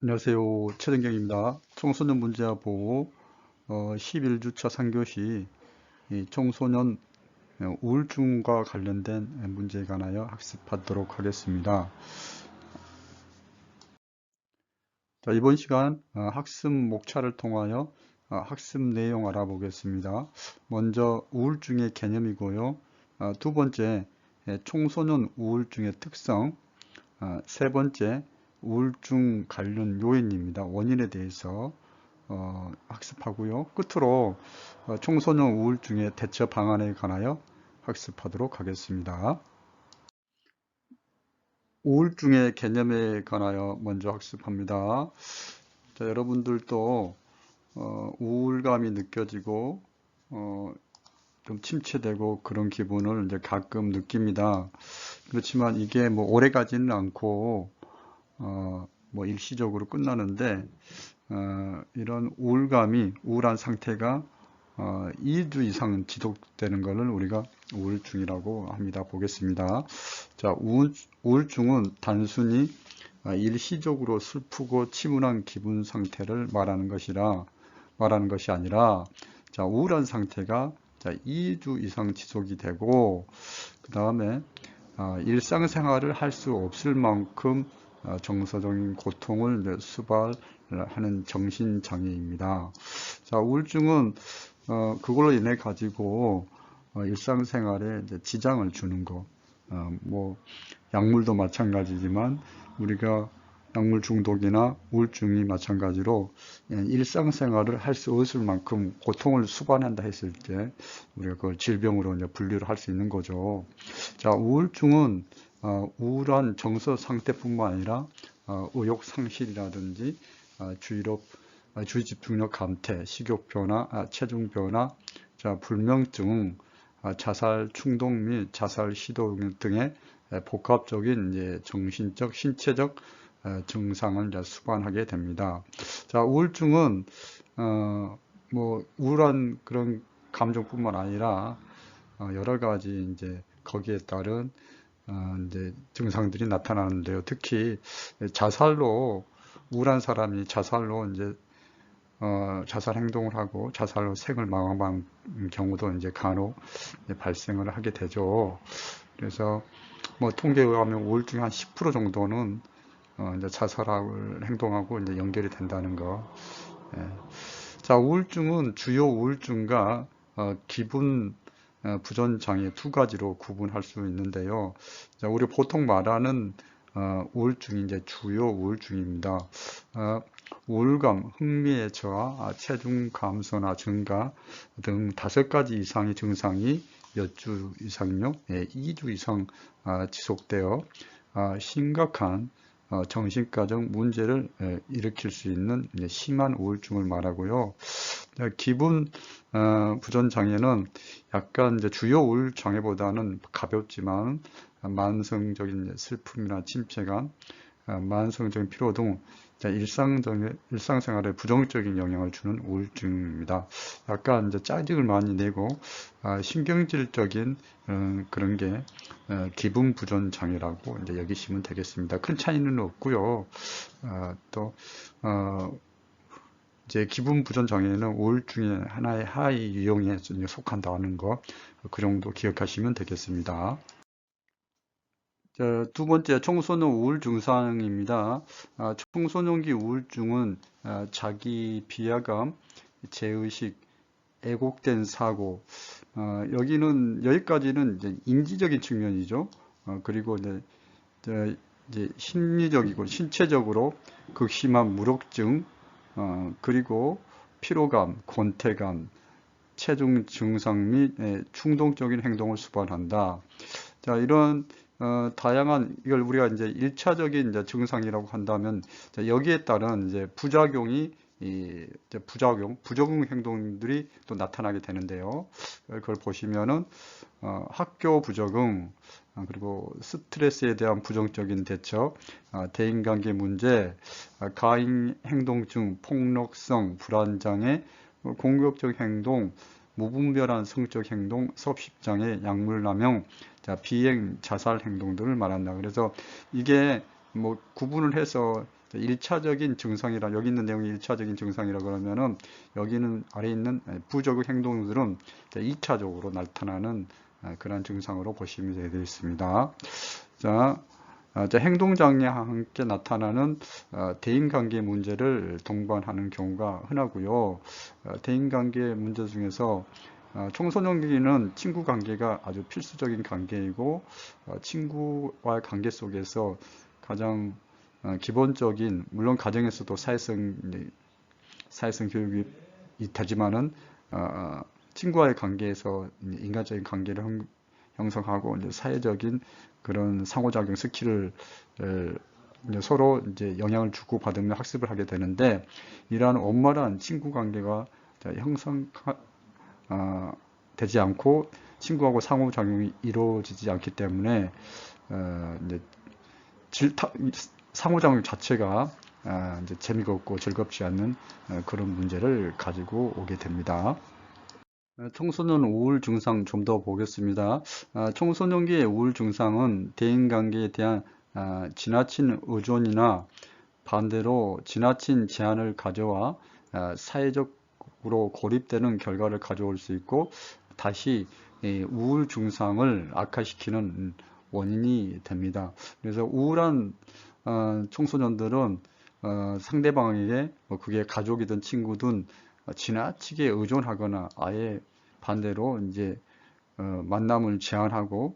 안녕하세요. 최정경입니다. 청소년 문제와 보호 11주차 3교시 청소년 우울증과 관련된 문제에 관하여 학습하도록 하겠습니다. 자, 이번 시간 학습 목차를 통하여 학습 내용 알아보겠습니다. 먼저 우울증의 개념이고요. 두 번째 청소년 우울증의 특성, 세 번째 우울증 관련 요인입니다. 원인에 대해서 학습하고요. 끝으로 청소년 우울증의 대처 방안에 관하여 학습하도록 하겠습니다. 우울증의 개념에 관하여 먼저 학습합니다. 자, 여러분들도 우울감이 느껴지고 좀 침체되고 그런 기분을 이제 가끔 느낍니다. 그렇지만 이게 뭐 오래 가지는 않고 뭐 일시적으로 끝나는데 이런 우울한 상태가 2주 이상 지속되는 것을 우리가 우울증이라고 합니다. 보겠습니다. 자, 우울증은 단순히 일시적으로 슬프고 침울한 기분 상태를 말하는 것이 아니라, 자, 우울한 상태가 2주 이상 지속이 되고, 그 다음에 일상생활을 할 수 없을 만큼 정서적인 고통을 수발하는 정신장애입니다. 자, 우울증은 그걸로 인해 가지고 일상생활에 지장을 주는 거, 뭐 약물도 마찬가지지만 우리가 약물 중독이나 우울증이 마찬가지로 일상생활을 할 수 없을 만큼 고통을 수반한다 했을 때 우리가 그걸 질병으로 이제 분류를 할 수 있는 거죠. 자, 우울증은 우울한 정서 상태뿐만 아니라 의욕 상실이라든지 주의 집중력 감퇴, 식욕 변화, 체중 변화, 자, 불면증, 자살 충동 및 자살 시도 등의 복합적인 이제 정신적, 신체적 증상을 이제 수반하게 됩니다. 자, 우울증은 뭐 우울한 그런 감정뿐만 아니라 여러 가지 이제 거기에 따른 이제 증상들이 나타나는데요. 특히 우울한 사람이 자살로 이제 자살 행동을 하고 자살로 생을 마감한 경우도 이제 간혹 발생을 하게 되죠. 그래서 뭐 통계에 의하면 우울증의 한 10% 정도는 이제 자살을 행동하고 이제 연결이 된다는 거. 예. 자, 우울증은 주요 우울증과 기분 부전 장애 두 가지로 구분할 수 있는데요. 자, 우리 보통 말하는 우울증이 이제 주요 우울증입니다. 우울감, 흥미의 저하, 체중 감소나 증가 등 5가지 이상의 증상이 몇 주 이상요? 2주 이상 지속되어 심각한 정신과적 문제를 일으킬 수 있는 심한 우울증을 말하고요. 기분 부전 장애는 약간 이제 주요 우울 장애보다는 가볍지만 만성적인 슬픔이나 침체감, 만성적인 피로 등 일상생활에 부정적인 영향을 주는 우울증입니다. 약간 이제 짜증을 많이 내고 신경질적인 그런 게 기분 부전 장애라고 이제 여기시면 되겠습니다. 큰 차이는 없고요. 또 이제 기분 부전 장애는 우울증의 하나의 하위 유형에 속한다는 거, 그 정도 기억하시면 되겠습니다. 자, 두 번째, 청소년 우울 증상입니다. 청소년기 우울증은 자기 비하감, 죄의식, 애곡된 사고, 여기까지는 이제 인지적인 측면이죠. 그리고 이제 심리적이고 신체적으로 극심한 무력증, 그리고 피로감, 권태감, 체중 증상 및 충동적인 행동을 수반한다. 자, 이런 다양한 이걸 우리가 이제 1차적인 이제 증상이라고 한다면 여기에 따른 이제 이제 부적응 행동들이 또 나타나게 되는데요. 그걸 보시면은 학교 부적응, 그리고 스트레스에 대한 부정적인 대처, 대인관계 문제, 가인 행동증, 폭력성, 불안장애, 공격적 행동, 무분별한 성적 행동, 섭식장애, 약물남용, 비행, 자살 행동들을 말한다. 그래서 이게 뭐 구분을 해서 1차적인 증상이라, 여기 있는 내용이 1차적인 증상이라 그러면은 여기는 아래 있는 부적응 행동들은 2차적으로 나타나는 그런 증상으로 보시면 되겠습니다. 자, 행동장애와 함께 나타나는 대인관계 문제를 동반하는 경우가 흔하고요. 대인관계 문제 중에서 청소년기는 친구 관계가 아주 필수적인 관계이고, 친구와의 관계 속에서 가장 기본적인, 물론 가정에서도 사회성 교육이 되지만은 친구와의 관계에서 인간적인 관계를 형성하고 이제 사회적인 그런 상호작용 스킬을 이제 서로 이제 영향을 주고 받으며 학습을 하게 되는데, 이러한 원만한 친구 관계가 형성 되지 않고 친구하고 상호작용이 이루어지지 않기 때문에 이제 상호작용 자체가 이제 재미가 없고 즐겁지 않는 그런 문제를 가지고 오게 됩니다. 청소년 우울 증상 좀 더 보겠습니다. 청소년기의 우울 증상은 대인관계에 대한 지나친 의존이나 반대로 지나친 제한을 가져와 사회적으로 고립되는 결과를 가져올 수 있고, 다시 우울 증상을 악화시키는 원인이 됩니다. 그래서 우울한 청소년들은 상대방에게 그게 가족이든 친구든 지나치게 의존하거나 아예 반대로 이제 만남을 제한하고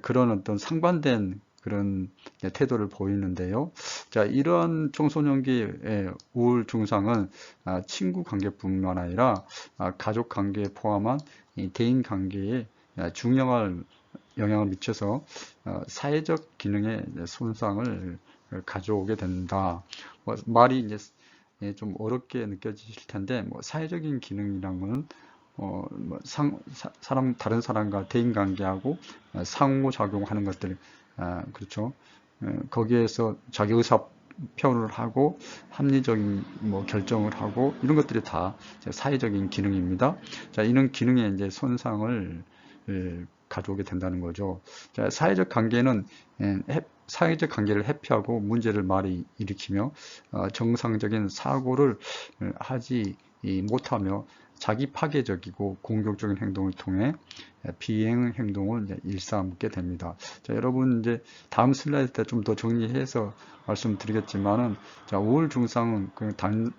그런 어떤 상반된 그런 태도를 보이는데요. 자, 이러한 청소년기의 우울 증상은 친구 관계뿐만 아니라 가족 관계에 포함한 대인 관계에 중요한 영향을 미쳐서 사회적 기능에 손상을 가져오게 된다. 말이 이제 좀 어렵게 느껴지실 텐데, 사회적인 기능이란 건 다른 사람과 대인 관계하고 상호작용하는 것들, 그렇죠. 거기에서 자기 의사 표현을 하고 합리적인 결정을 하고 이런 것들이 다 사회적인 기능입니다. 자, 이런 기능에 이제 손상을 가져오게 된다는 거죠. 자, 사회적 관계를 회피하고 문제를 많이 일으키며 정상적인 사고를 하지 못하며 자기 파괴적이고 공격적인 행동을 통해 비행 행동을 이제 일삼게 됩니다. 자, 여러분 이제 다음 슬라이드 때 좀 더 정리해서 말씀드리겠지만은, 자, 우울 증상은 그냥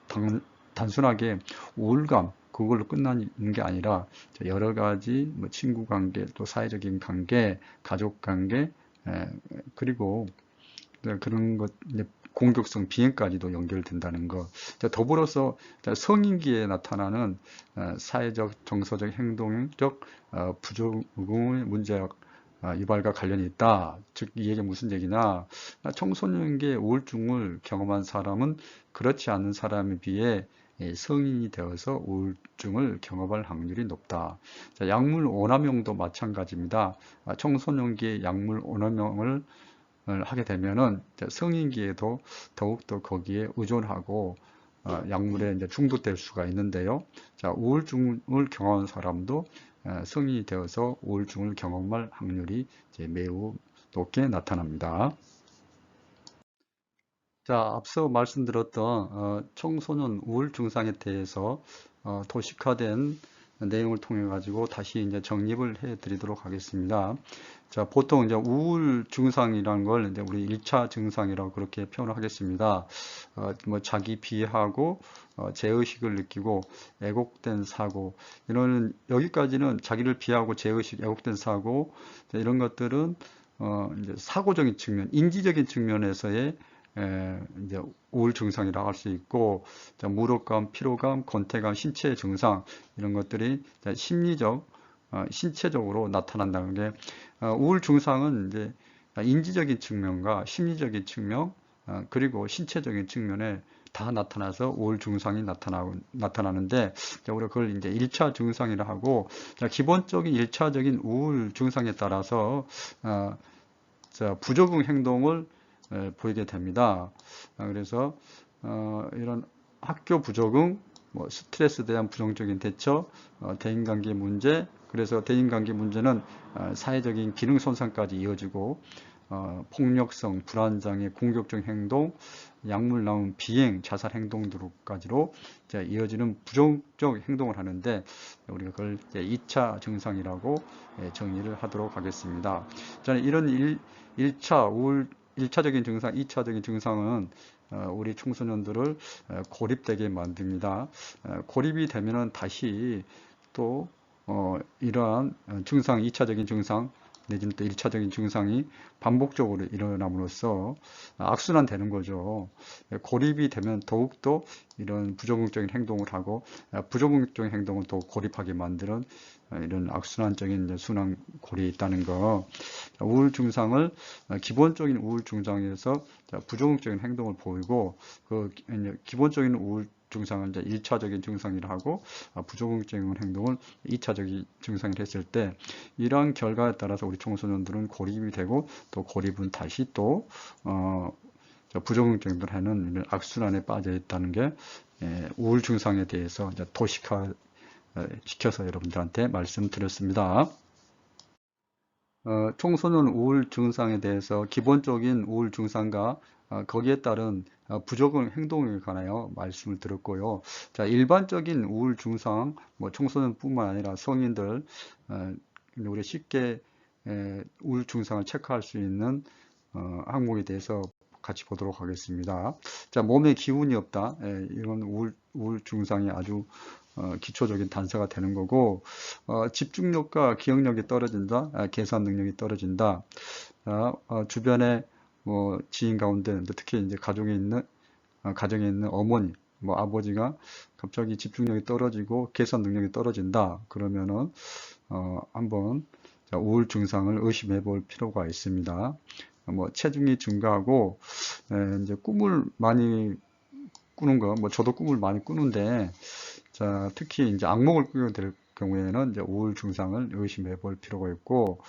단순하게 우울감 그걸로 끝나는 게 아니라 여러 가지 친구 관계, 또 사회적인 관계, 가족 관계, 그리고 그런 것, 공격성 비행까지도 연결된다는 것. 더불어서 성인기에 나타나는 사회적, 정서적, 행동적 부조금의 문제와 유발과 관련이 있다. 즉, 이 얘기가 무슨 얘기냐? 청소년기의 우울증을 경험한 사람은 그렇지 않은 사람에 비해 성인이 되어서 우울증을 경험할 확률이 높다. 자, 약물 오남용도 마찬가지입니다. 청소년기에 약물 오남용을 하게 되면은 성인기에도 더욱더 거기에 의존하고 약물에 이제 중독될 수가 있는데요. 자, 우울증을 경험한 사람도 성인이 되어서 우울증을 경험할 확률이 이제 매우 높게 나타납니다. 자, 앞서 말씀드렸던 청소년 우울 증상에 대해서 도식화된 내용을 통해 가지고 다시 이제 정립을 해 드리도록 하겠습니다. 자, 보통 이제 우울 증상이라는 걸 이제 우리 1차 증상이라고 그렇게 표현을 하겠습니다. 자기 비하하고 제의식을 느끼고 애곡된 사고, 이런 여기까지는 자기를 비하고 제의식, 애곡된 사고, 이런 것들은 이제 사고적인 측면, 인지적인 측면에서의 이제 우울 증상이라고 할 수 있고, 무력감, 피로감, 권태감, 신체 증상, 이런 것들이 심리적, 신체적으로 나타난다는 게, 우울 증상은 이제 인지적인 측면과 심리적인 측면, 그리고 신체적인 측면에 다 나타나서 우울 증상이 나타나는데, 우리가 그걸 이제 1차 증상이라 하고, 기본적인 1차적인 우울 증상에 따라서 부적응 행동을 보이게 됩니다. 그래서 이런 학교 부적응, 스트레스에 대한 부정적인 대처, 대인관계 문제, 그래서 대인관계 문제는 사회적인 기능 손상까지 이어지고, 폭력성, 불안장애, 공격적 행동, 약물 나온 비행, 자살 행동들까지로 이어지는 부정적 행동을 하는데 우리가 그걸 2차 증상이라고 정의를 하도록 하겠습니다. 저는 이런 1차적인 증상, 2차적인 증상은 우리 청소년들을 고립되게 만듭니다. 고립이 되면은 다시 또 이러한 증상, 2차적인 증상 내지는 또 1차적인 증상이 반복적으로 일어남으로써 악순환 되는 거죠. 고립이 되면 더욱더 이런 부적응적인 행동을 하고 부적응적인 행동은 또 고립하게 만드는 이런 악순환적인 순환 고리에 있다는 거. 우울 증상을 기본적인 우울 증상에서 부적응적인 행동을 보이고 그 기본적인 우울 증상을 이제 1차적인 증상이라 하고 부적응적인 행동을 2차적인 증상이라 했을 때 이러한 결과에 따라서 우리 청소년들은 고립이 되고 또 고립은 다시 또 부적응적인 하는 이런 악순환에 빠져 있다는 게 우울 증상에 대해서 이제 도식화 시켜서 여러분들한테 말씀드렸습니다. 청소년 우울 증상에 대해서 기본적인 우울 증상과 거기에 따른 부적응 행동에 관하여 말씀을 드렸고요. 자, 일반적인 우울 증상, 뭐 청소년뿐만 아니라 성인들 우리 쉽게 우울 증상을 체크할 수 있는 항목에 대해서 같이 보도록 하겠습니다. 자, 몸에 기운이 없다. 이런 우울 증상이 아주 기초적인 단서가 되는 거고, 집중력과 기억력이 떨어진다, 계산 능력이 떨어진다. 주변에 뭐 지인 가운데 특히 이제 가정에 있는 어머니, 뭐 아버지가 갑자기 집중력이 떨어지고 계산 능력이 떨어진다. 그러면은 한번 우울 증상을 의심해 볼 필요가 있습니다. 뭐 체중이 증가하고 이제 꿈을 많이 꾸는 거, 뭐 저도 꿈을 많이 꾸는데, 자, 특히 이제 악몽을 꾸게 될 경우에는 이제 우울 증상을 의심해 볼 필요가 있고,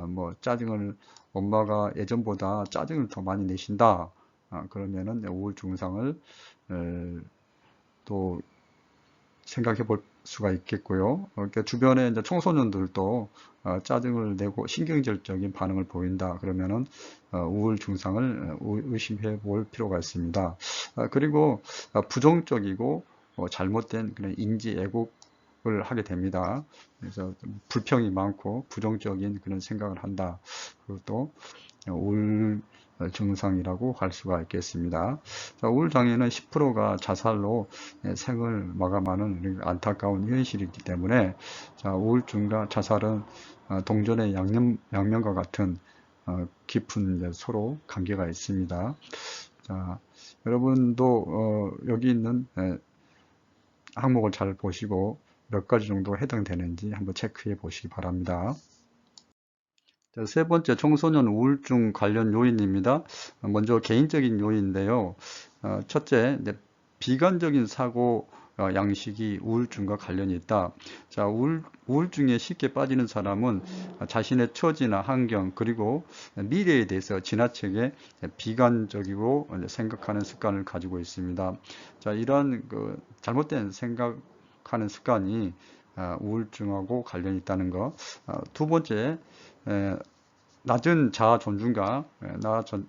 뭐 짜증을 엄마가 예전보다 짜증을 더 많이 내신다. 그러면은 우울 증상을 또 생각해 볼 수가 있겠고요. 그러니까 주변에 이제 청소년들도 짜증을 내고 신경질적인 반응을 보인다. 그러면은 우울 증상을 의심해 볼 필요가 있습니다. 그리고 부정적이고 잘못된 그런 인지 왜곡을 하게 됩니다. 그래서 불평이 많고 부정적인 그런 생각을 한다. 그리고 또 우울 증상이라고 할 수가 있겠습니다. 자, 우울 장애는 10%가 자살로 생을 마감하는 안타까운 현실이기 때문에 자, 우울증과 자살은 동전의 양면과 같은 깊은 서로 관계가 있습니다. 자, 여러분도 여기 있는 항목을 잘 보시고 몇 가지 정도 해당되는지 한번 체크해 보시기 바랍니다. 자, 세 번째, 청소년 우울증 관련 요인입니다. 먼저 개인적인 요인인데요. 첫째, 비관적인 사고 양식이 우울증과 관련이 있다. 자, 우울증에 쉽게 빠지는 사람은 자신의 처지나 환경 그리고 미래에 대해서 지나치게 비관적이고 생각하는 습관을 가지고 있습니다. 자, 이러한 잘못된 생각하는 습관이 우울증하고 관련이 있다는 것. 두 번째, 낮은 자아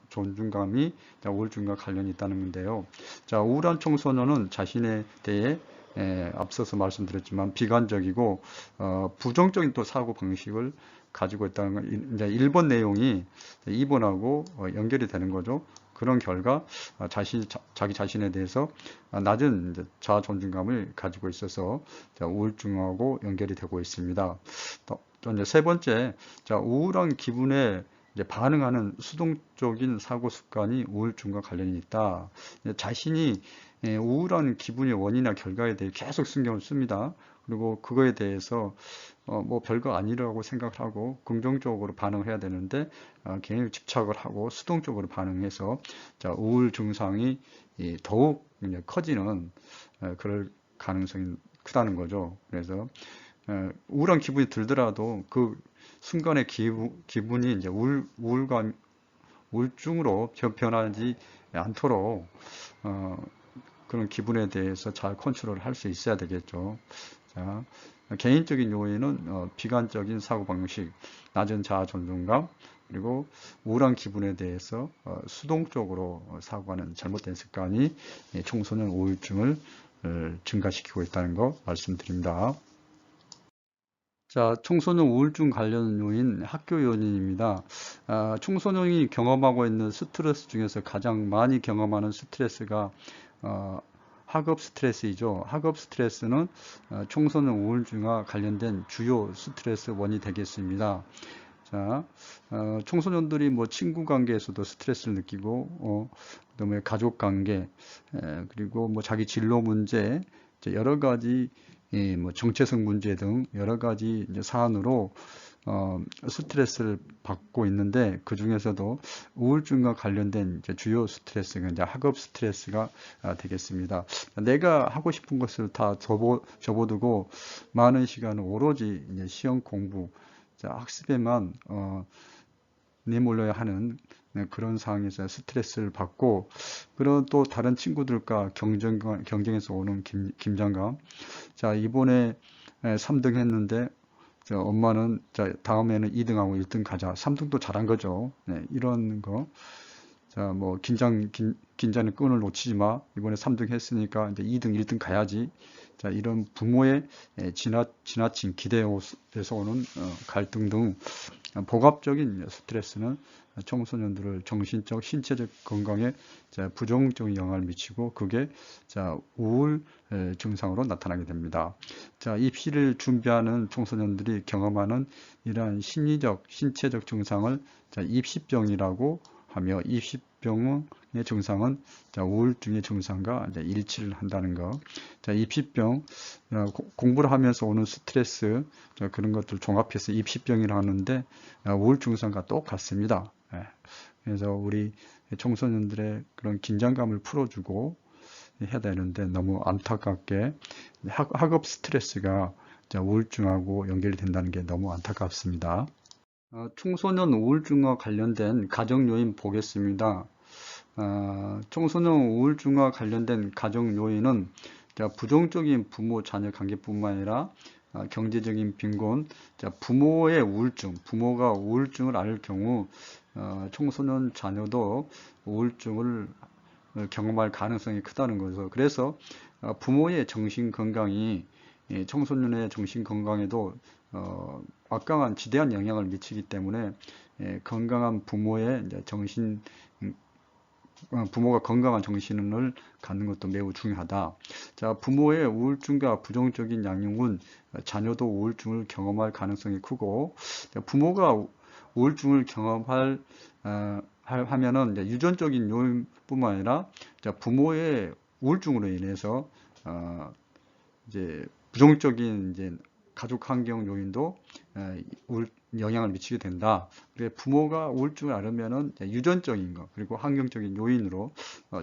존중감이 우울증과 관련이 있다는 건데요. 자, 우울한 청소년은 자신에 대해 앞서서 말씀드렸지만 비관적이고 부정적인 또 사고 방식을 가지고 있다는 건 이제 1번 내용이 2번하고 연결이 되는 거죠. 그런 결과 자기 자신에 대해서 낮은 자아 존중감을 가지고 있어서 우울증하고 연결이 되고 있습니다. 또 이제 세 번째, 우울한 기분에 반응하는 수동적인 사고 습관이 우울증과 관련이 있다. 자신이 우울한 기분의 원인이나 결과에 대해 계속 신경을 씁니다. 그리고 그거에 대해서 뭐 별거 아니라고 생각을 하고 긍정적으로 반응을 해야 되는데 괜히 집착을 하고 수동적으로 반응해서 우울 증상이 더욱 커지는 그럴 가능성이 크다는 거죠. 그래서 우울한 기분이 들더라도 그 순간의 기분이 이제 우울증으로 변하지 않도록 그런 기분에 대해서 잘 컨트롤을 할 수 있어야 되겠죠. 자, 개인적인 요인은 비관적인 사고방식, 낮은 자아 존중감, 그리고 우울한 기분에 대해서 수동적으로 사고하는 잘못된 습관이 청소년 우울증을 증가시키고 있다는 거 말씀드립니다. 자, 청소년 우울증 관련 요인, 학교 요인입니다. 청소년이 경험하고 있는 스트레스 중에서 가장 많이 경험하는 스트레스가 학업 스트레스이죠. 학업 스트레스는 청소년 우울증과 관련된 주요 스트레스 원인이 되겠습니다. 자, 청소년들이 뭐 친구 관계에서도 스트레스를 느끼고, 그다음에 가족 관계, 그리고 뭐 자기 진로 문제, 여러 가지 뭐 정체성 문제 등 여러 가지 이제 사안으로 스트레스를 받고 있는데 그 중에서도 우울증과 관련된 이제 주요 스트레스가 이제 학업 스트레스가 되겠습니다. 내가 하고 싶은 것을 다 접어두고 많은 시간을 오로지 이제 시험 공부, 학습에만 내몰려야 하는 그런 상황에서 스트레스를 받고, 그런 또 다른 친구들과 경쟁에서 오는 긴장감. 자, 이번에 3등 했는데 엄마는 다음에는 2등하고 1등 가자. 3등도 잘한 거죠. 네, 이런 거. 자, 뭐 긴장의 끈을 놓치지 마. 이번에 3등 했으니까 이제 2등, 1등 가야지. 자, 이런 부모의 지나친 기대에서 오는 갈등 등 복합적인 스트레스는 청소년들을 정신적, 신체적 건강에 부정적인 영향을 미치고 그게 우울 증상으로 나타나게 됩니다. 자, 입시를 준비하는 청소년들이 경험하는 이러한 심리적, 신체적 증상을 입시병이라고 하며 입시병의 증상은 우울증의 증상과 일치를 한다는 것. 자, 입시병, 공부를 하면서 오는 스트레스, 그런 것들 종합해서 입시병이라 하는데 우울증 증상과 똑같습니다. 그래서 우리 청소년들의 그런 긴장감을 풀어주고 해야 되는데 너무 안타깝게 학업 스트레스가 우울증하고 연결이 된다는 게 너무 안타깝습니다. 청소년 우울증과 관련된 가정 요인 보겠습니다. 청소년 우울증과 관련된 가정 요인은 부정적인 부모 자녀 관계뿐만 아니라 경제적인 빈곤, 부모의 우울증, 부모가 우울증을 앓을 경우 청소년 자녀도 우울증을 경험할 가능성이 크다는 거죠. 그래서 부모의 정신 건강이 청소년의 정신 건강에도 막강한 지대한 영향을 미치기 때문에 건강한 부모의 부모가 건강한 정신을 갖는 것도 매우 중요하다. 자, 부모의 우울증과 부정적인 양육은 자녀도 우울증을 경험할 가능성이 크고, 부모가 우울증을 하면은 유전적인 요인뿐만 아니라 부모의 우울증으로 인해서 이제 부정적인 가족 환경 요인도 영향을 미치게 된다. 부모가 우울증을 앓으면은 유전적인 것 그리고 환경적인 요인으로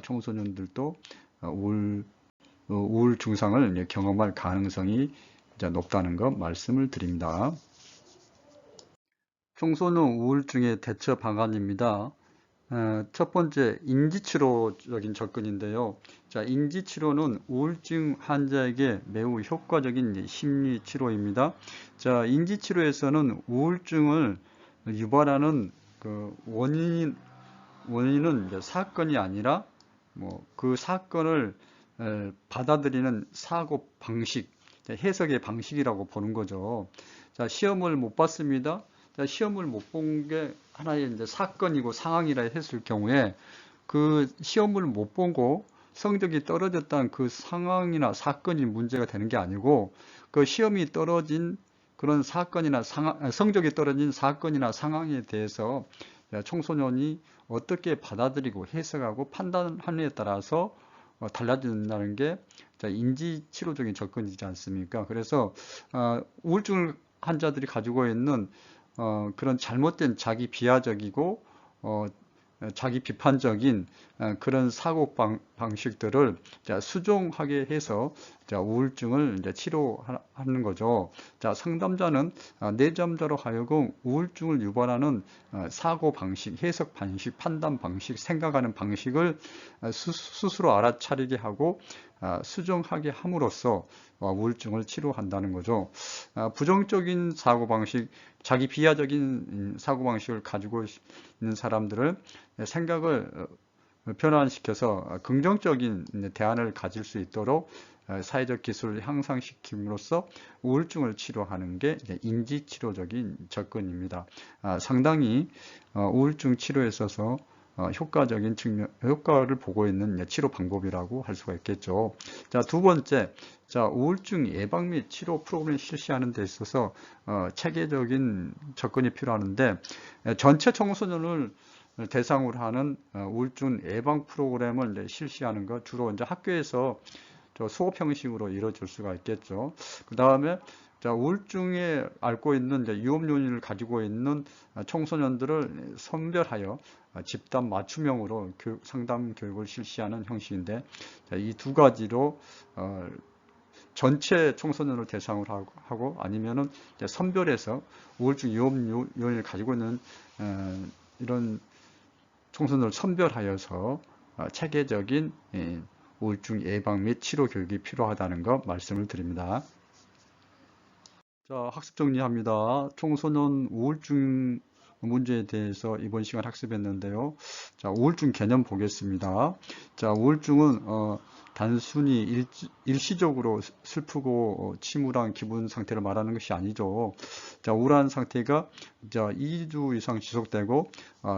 청소년들도 우울 증상을 경험할 가능성이 높다는 것 말씀을 드립니다. 청소년 우울증의 대처 방안입니다. 첫 번째, 인지치료적인 접근인데요. 자, 인지치료는 우울증 환자에게 매우 효과적인 심리치료입니다. 자, 인지치료에서는 우울증을 유발하는 그 원인은 사건이 아니라 그 사건을 받아들이는 사고 방식, 해석의 방식이라고 보는 거죠. 자, 시험을 못 봤습니다. 시험을 못 본 게 하나의 사건이고 상황이라 했을 경우에 그 시험을 못 보고 성적이 떨어졌다는 그 상황이나 사건이 문제가 되는 게 아니고 그 시험이 떨어진 그런 사건이나 성적이 떨어진 사건이나 상황에 대해서 청소년이 어떻게 받아들이고 해석하고 판단하느냐에 따라서 달라진다는 게 인지치료적인 접근이지 않습니까? 그래서 우울증 환자들이 가지고 있는 그런 잘못된 자기 비하적이고 자기 비판적인 그런 사고 방식들을 수정하게 해서 우울증을 치료하는 거죠. 자, 상담자는 내담자로 하여금 우울증을 유발하는 사고 방식, 해석 방식, 판단 방식, 생각하는 방식을 스스로 알아차리게 하고 수정하게 함으로써 우울증을 치료한다는 거죠. 부정적인 사고방식, 자기 비하적인 사고방식을 가지고 있는 사람들은 생각을 변환시켜서 긍정적인 대안을 가질 수 있도록 사회적 기술을 향상시킴으로써 우울증을 치료하는 게 인지치료적인 접근입니다. 상당히 우울증 치료에 있어서 효과적인 효과를 보고 있는 치료 방법이라고 할 수가 있겠죠. 자, 두 번째, 우울증 예방 및 치료 프로그램을 실시하는 데 있어서 체계적인 접근이 필요하는데, 전체 청소년을 대상으로 하는 우울증 예방 프로그램을 실시하는 것, 주로 이제 학교에서 수업 형식으로 이루어질 수가 있겠죠. 그 다음에 우울증에 앓고 있는 위험 요인을 가지고 있는 청소년들을 선별하여 집단 맞춤형으로 상담 교육을 실시하는 형식인데, 이 두 가지로 전체 청소년을 대상으로 하고 아니면은 선별해서 우울증 위험 요인을 가지고 있는 이런 청소년을 선별하여서 체계적인 우울증 예방 및 치료 교육이 필요하다는 거 말씀을 드립니다. 자, 학습 정리합니다. 청소년 우울증 문제에 대해서 이번 시간 학습했는데요. 자, 우울증 개념 보겠습니다. 자, 우울증은 단순히 일시적으로 슬프고 침울한 기분 상태를 말하는 것이 아니죠. 자, 우울한 상태가 2주 이상 지속되고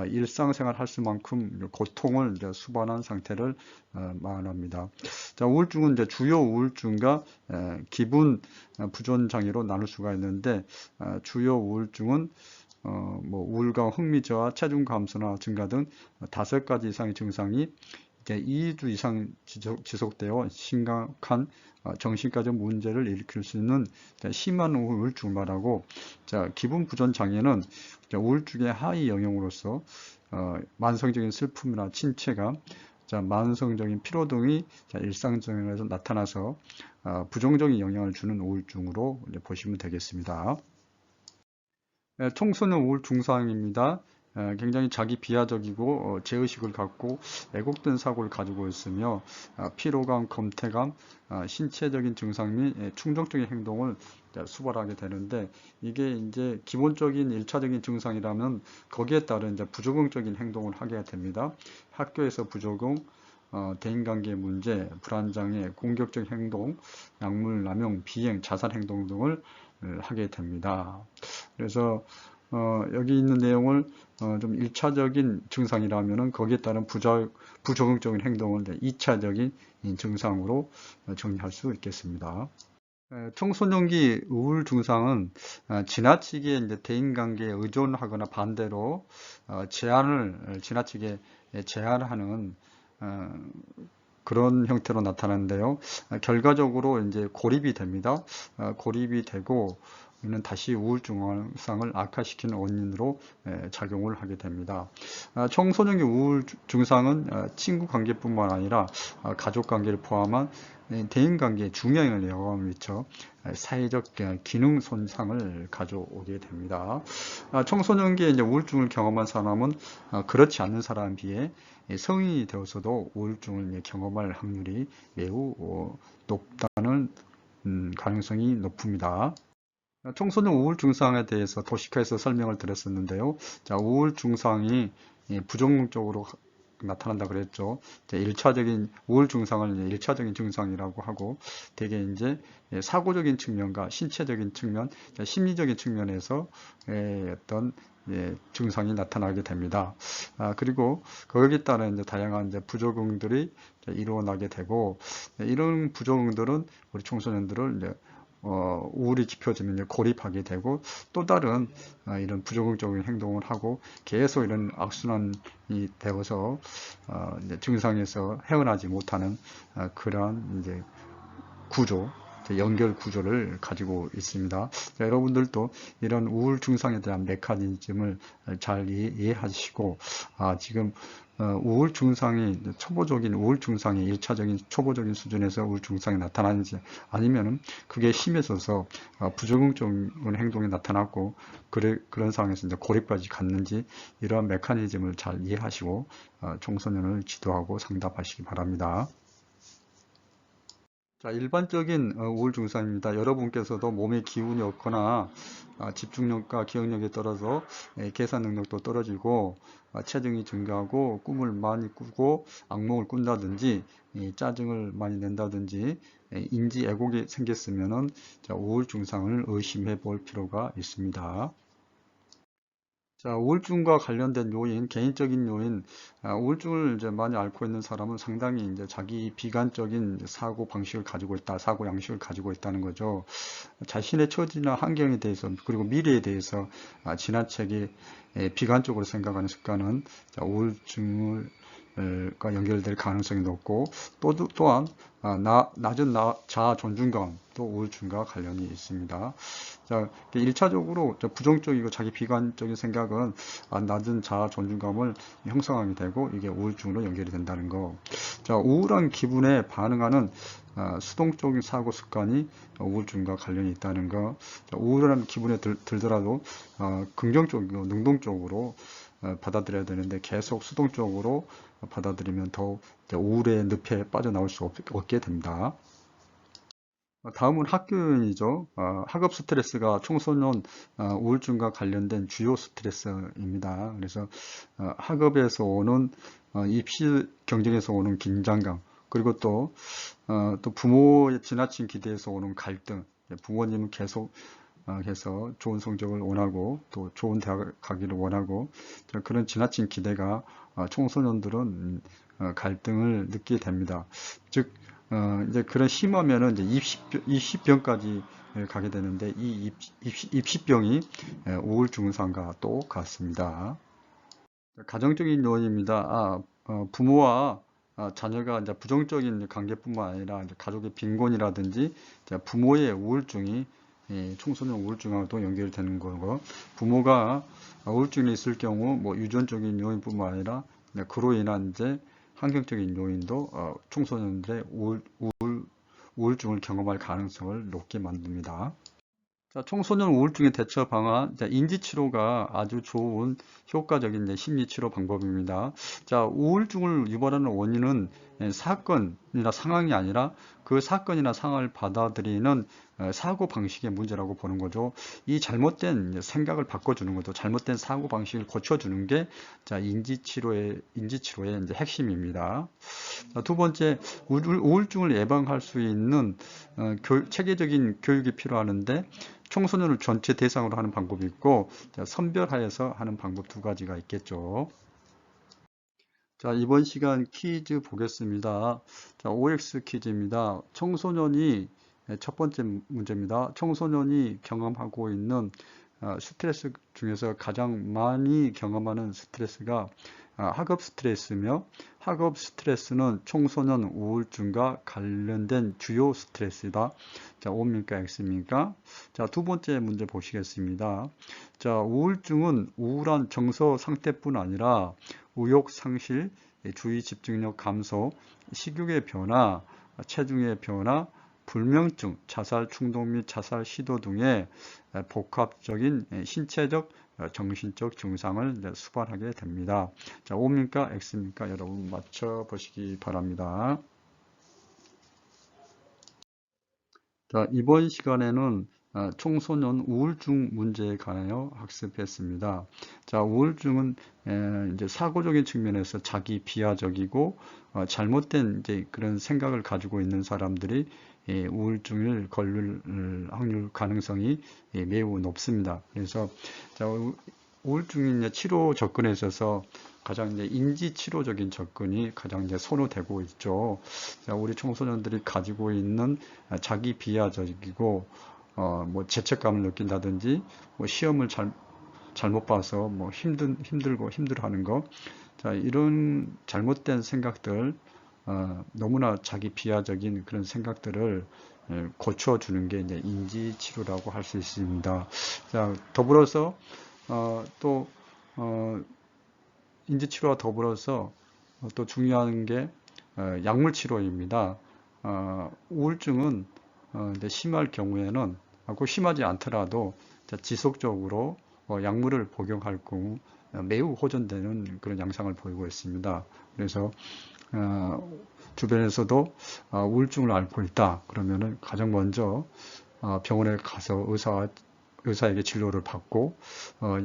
일상생활 할 수만큼 고통을 수반한 상태를 말합니다. 자, 우울증은 주요 우울증과 기분 부전 장애로 나눌 수가 있는데, 주요 우울증은 우울감, 흥미 저하, 체중 감소나 증가 등 5가지 이상의 증상이 2주 이상 지속되어 심각한 정신과적 문제를 일으킬 수 있는 심한 우울증을 말하고, 기분 부전 장애는 우울증의 하위 영역으로서 만성적인 슬픔이나 침체감, 만성적인 피로 등이 일상생활에서 나타나서 부정적인 영향을 주는 우울증으로 보시면 되겠습니다. 청소년 우울 증상입니다. 굉장히 자기 비하적이고 제의식을 갖고 왜곡된 사고를 가지고 있으며 피로감, 검태감, 신체적인 증상 및 충동적인 행동을 수발하게 되는데, 이게 이제 기본적인 1차적인 증상이라면 거기에 따른 부적응적인 행동을 하게 됩니다. 학교에서 부적응, 대인관계 문제, 불안장애, 공격적 행동, 약물 남용, 비행, 자살 행동 등을 하게 됩니다. 그래서 여기 있는 내용을 좀 1차적인 증상이라면 거기에 따른 부적응적인 행동을 2차적인 증상으로 정리할 수 있겠습니다. 청소년기 우울 증상은 지나치게 대인관계에 의존하거나 반대로 지나치게 제한하는 그런 형태로 나타나는데요. 결과적으로 이제 고립이 됩니다. 고립이 되고 이는 다시 우울증 증상을 악화시키는 원인으로 작용을 하게 됩니다. 청소년기 우울 증상은 친구 관계뿐만 아니라 가족 관계를 포함한 대인 관계에 중요한 영향을 미쳐 사회적 기능 손상을 가져오게 됩니다. 청소년기에 이제 우울증을 경험한 사람은 그렇지 않는 사람에 비해 성인이 되어서도 우울증을 경험할 확률이 매우 높다는 가능성이 높습니다. 청소년 우울 증상에 대해서 도식화해서 설명을 드렸었는데요. 자, 우울 증상이 부정적으로 나타난다 그랬죠. 1차적인 우울 증상을 1차적인 증상이라고 하고, 대개 이제 사고적인 측면과 신체적인 측면, 심리적인 측면에서 어떤 증상이 나타나게 됩니다. 그리고 거기에 따른 이제 다양한 이제 부적응들이 일어나게 되고, 이런 부적응들은 우리 청소년들을 이제 우울이 깊어지면 고립하게 되고, 또 다른 이런 부적응적인 행동을 하고 계속 이런 악순환이 되어서 이제 증상에서 헤어나지 못하는 그러한 이제 구조, 연결 구조를 가지고 있습니다. 여러분들도 이런 우울 증상에 대한 메커니즘을 잘 이해하시고, 지금 우울 증상이 초보적인 우울 증상이 1차적인 초보적인 수준에서 우울 증상이 나타나는지, 아니면은 그게 심해져서 부적응적인 행동이 나타났고 그런 상황에서 이제 고립까지 갔는지, 이러한 메커니즘을 잘 이해하시고 청소년을 지도하고 상담하시기 바랍니다. 자, 일반적인 우울 증상입니다. 여러분께서도 몸에 기운이 없거나 집중력과 기억력이 떨어져 계산 능력도 떨어지고 체중이 증가하고 꿈을 많이 꾸고 악몽을 꾼다든지 짜증을 많이 낸다든지 인지 애곡이 생겼으면은 우울 증상을 의심해 볼 필요가 있습니다. 자, 우울증과 관련된 요인, 개인적인 요인, 우울증을 이제 많이 앓고 있는 사람은 상당히 이제 자기 비관적인 사고 방식을 가지고 있다, 사고 양식을 가지고 있다는 거죠. 자신의 처지나 환경에 대해서, 그리고 미래에 대해서 지나치게 비관적으로 생각하는 습관은 우울증을 과 연결될 가능성이 높고 또한 낮은 자아 존중감도 우울증과 관련이 있습니다. 자, 1차적으로 부정적이고 자기 비관적인 생각은 낮은 자아 존중감을 형성하게 되고 이게 우울증으로 연결이 된다는 거. 자, 우울한 기분에 반응하는 수동적인 사고 습관이 우울증과 관련이 있다는 거. 자, 우울한 기분에 들더라도 긍정적이고 능동적으로 받아들여야 되는데 계속 수동적으로 받아들이면 더욱 우울의 늪에 빠져나올 수 없게 됩니다. 다음은 학교 요인이죠. 학업 스트레스가 청소년 우울증과 관련된 주요 스트레스입니다. 그래서 학업에서 오는 입시 경쟁에서 오는 긴장감, 그리고 또 부모의 지나친 기대에서 오는 갈등, 부모님은 계속 해서 좋은 성적을 원하고 또 좋은 대학 가기를 원하고 그런 지나친 기대가 청소년들은 갈등을 느끼게 됩니다. 즉 이제 그런 심하면은 이제 입시병까지 가게 되는데 이 입시병이 우울 증상과 똑같습니다. 가정적인 요인입니다. 부모와 자녀가 이제 부정적인 관계뿐만 아니라 이제 가족의 빈곤이라든지 부모의 우울증이 청소년 우울증하고도 연결되는 거고, 부모가 우울증이 있을 경우 뭐 유전적인 요인뿐만 아니라 그로 인한 이제 환경적인 요인도 청소년들의 우울증을 경험할 가능성을 높게 만듭니다. 자, 청소년 우울증의 대처 방안, 인지치료가 아주 좋은 효과적인 심리치료 방법입니다. 자, 우울증을 유발하는 원인은 사건이나 상황이 아니라 그 사건이나 상황을 받아들이는 사고 방식의 문제라고 보는 거죠. 이 잘못된 생각을 바꿔주는 거죠. 잘못된 사고 방식을 고쳐주는 게 인지치료의 이제 핵심입니다. 자, 두 번째, 우울증을 예방할 수 있는 체계적인 교육이 필요하는데 청소년을 전체 대상으로 하는 방법이 있고 선별하여서 하는 방법 두 가지가 있겠죠. 자, 이번 시간 퀴즈 보겠습니다. 자, OX 퀴즈입니다. 첫 번째 문제입니다. 청소년이 경험하고 있는 스트레스 중에서 가장 많이 경험하는 스트레스가 학업 스트레스며 학업 스트레스는 청소년 우울증과 관련된 주요 스트레스다. 자, O입니까? X입니까? 자, 두 번째 문제 보시겠습니다. 자, 우울증은 우울한 정서 상태뿐 아니라 의욕 상실, 주의 집중력 감소, 식욕의 변화, 체중의 변화, 불면증, 자살 충동 및 자살 시도 등의 복합적인 신체적, 정신적 증상을 수반하게 됩니다. 자, O입니까? X입니까? 여러분 맞춰보시기 바랍니다. 자, 이번 시간에는 청소년 우울증 문제에 관하여 학습했습니다. 자, 우울증은 이제 사고적인 측면에서 자기 비하적이고 잘못된 이제 그런 생각을 가지고 있는 사람들이 우울증을 걸릴 확률 가능성이 매우 높습니다. 그래서 자, 우울증의 치료 접근에 있어서 가장 이제 인지 치료적인 접근이 가장 이제 선호되고 있죠. 자, 우리 청소년들이 가지고 있는 자기 비하적이고 뭐 죄책감을 느낀다든지 뭐 시험을 잘못 봐서 뭐 힘들고 힘들어하는 거, 자, 이런 잘못된 생각들, 너무나 자기 비하적인 그런 생각들을 고쳐주는 게 이제 인지 치료라고 할 수 있습니다. 자, 더불어서 또 인지치료와 더불어서 또 중요한 게 약물 치료입니다. 우울증은 심할 경우에는 꼭 심하지 않더라도 지속적으로 약물을 복용할 경우 매우 호전되는 그런 양상을 보이고 있습니다. 그래서 주변에서도 우울증을 앓고 있다. 그러면은 가장 먼저 병원에 가서 의사에게 진료를 받고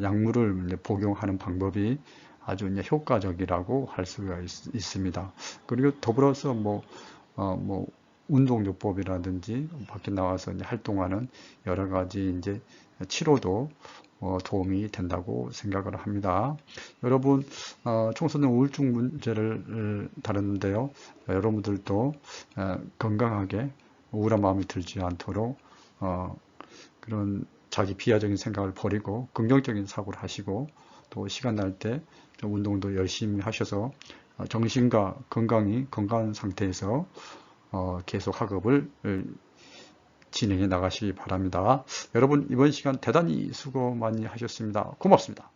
약물을 이제 복용하는 방법이 아주 이제 효과적이라고 할 수가 있습니다. 그리고 더불어서 뭐 운동요법이라든지 밖에 나와서 이제 활동하는 여러 가지 이제 치료도 도움이 된다고 생각을 합니다. 여러분, 청소년 우울증 문제를 다루는데요. 여러분들도 건강하게 우울한 마음이 들지 않도록 그런 자기 비하적인 생각을 버리고 긍정적인 사고를 하시고 또 시간 날 때 운동도 열심히 하셔서 정신과 건강한 상태에서 계속 학업을 진행해 나가시기 바랍니다. 여러분 이번 시간 대단히 수고 많이 하셨습니다. 고맙습니다.